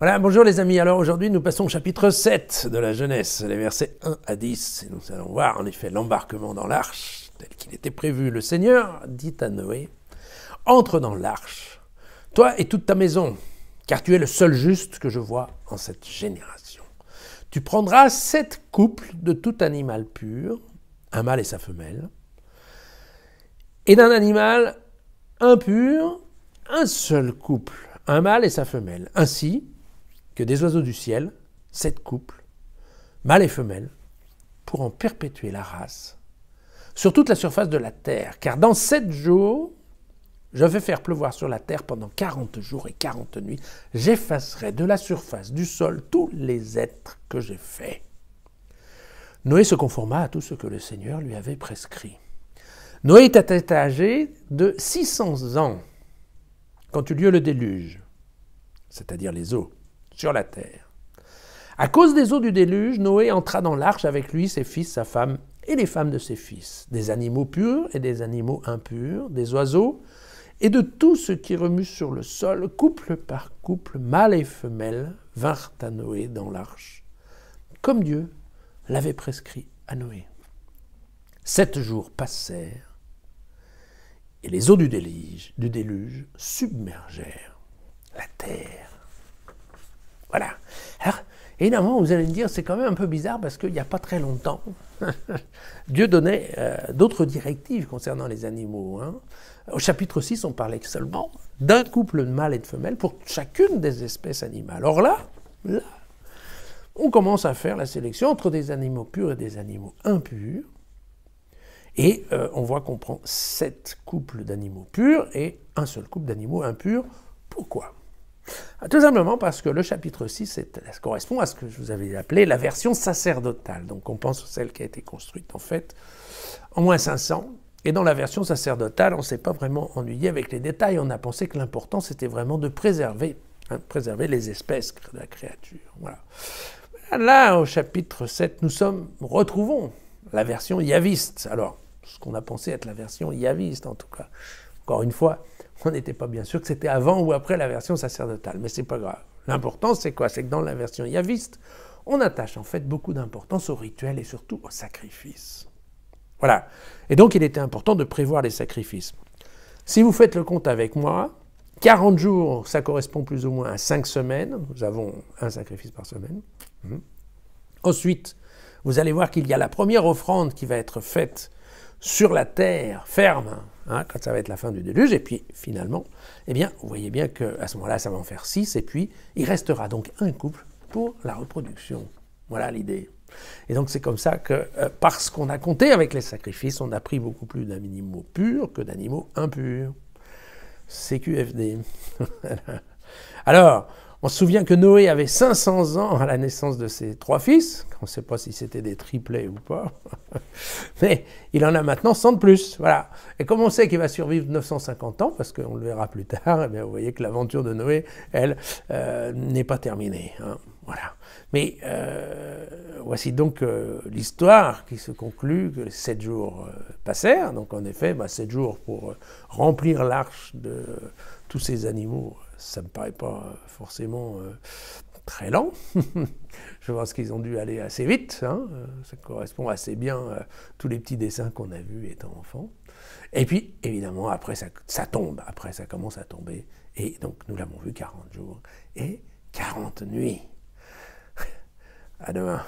Voilà, bonjour les amis. Alors aujourd'hui, nous passons au chapitre 7 de la Genèse, les versets 1 à 10. Et nous allons voir en effet l'embarquement dans l'arche, tel qu'il était prévu. Le Seigneur dit à Noé, « Entre dans l'arche, toi et toute ta maison, car tu es le seul juste que je vois en cette génération. Tu prendras 7 couples de tout animal pur, un mâle et sa femelle, et d'un animal impur, un seul couple, un mâle et sa femelle, ainsi que des oiseaux du ciel, 7 couples, mâles et femelles, pour en perpétuer la race sur toute la surface de la terre. Car dans 7 jours, je vais faire pleuvoir sur la terre pendant 40 jours et 40 nuits. J'effacerai de la surface du sol tous les êtres que j'ai faits. » Noé se conforma à tout ce que le Seigneur lui avait prescrit. Noé était âgé de 600 ans quand eut lieu le déluge, c'est-à-dire les eaux, sur la terre. À cause des eaux du déluge, Noé entra dans l'arche avec lui, ses fils, sa femme et les femmes de ses fils, des animaux purs et des animaux impurs, des oiseaux et de tout ce qui remue sur le sol, couple par couple, mâles et femelles, vinrent à Noé dans l'arche, comme Dieu l'avait prescrit à Noé. 7 jours passèrent, et les eaux du déluge submergèrent la terre. Voilà. Alors, évidemment, vous allez me dire, c'est quand même un peu bizarre parce qu'il n'y a pas très longtemps, Dieu donnait d'autres directives concernant les animaux. Au chapitre 6, on parlait seulement d'un couple de mâles et de femelles pour chacune des espèces animales. Or là, on commence à faire la sélection entre des animaux purs et des animaux impurs. Et on voit qu'on prend 7 couples d'animaux purs et un seul couple d'animaux impurs. Pourquoi ? Tout simplement parce que le chapitre 6 ça correspond à ce que je vous avais appelé la version sacerdotale. Donc on pense à celle qui a été construite en fait en moins 500. Et dans la version sacerdotale, on ne s'est pas vraiment ennuyé avec les détails. On a pensé que l'important c'était vraiment de préserver les espèces de la créature. Voilà. Là, au chapitre 7, nous retrouvons la version yaviste. Alors, ce qu'on a pensé être la version yaviste en tout cas. Encore une fois, on n'était pas bien sûr que c'était avant ou après la version sacerdotale, mais c'est pas grave. L'important, c'est quoi? C'est que dans la version yaviste, on attache en fait beaucoup d'importance au rituel et surtout au sacrifice. Voilà. Et donc, il était important de prévoir les sacrifices. Si vous faites le compte avec moi, 40 jours, ça correspond plus ou moins à 5 semaines. Nous avons un sacrifice par semaine. Ensuite, vous allez voir qu'il y a la première offrande qui va être faite sur la terre ferme, quand ça va être la fin du déluge, et puis finalement, eh bien, vous voyez bien qu'à ce moment-là, ça va en faire 6, et puis il restera donc un couple pour la reproduction. Voilà l'idée. Et donc c'est comme ça que, parce qu'on a compté avec les sacrifices, on a pris beaucoup plus d'animaux purs que d'animaux impurs. CQFD. Alors, on se souvient que Noé avait 500 ans à la naissance de ses 3 fils. On ne sait pas si c'était des triplets ou pas. Mais il en a maintenant 100 de plus. Voilà. Et comme on sait qu'il va survivre 950 ans, parce qu'on le verra plus tard, eh bien, vous voyez que l'aventure de Noé, elle, n'est pas terminée. Voilà. Mais voici donc l'histoire qui se conclut, que 7 jours passèrent. Donc en effet, 7 jours pour remplir l'arche de tous ces animaux. Ça ne me paraît pas forcément très lent. Je pense qu'ils ont dû aller assez vite. Ça correspond assez bien à tous les petits dessins qu'on a vus étant enfant. Et puis, évidemment, après, ça tombe. Après, ça commence à tomber. Et donc, nous l'avons vu 40 jours et 40 nuits. À demain.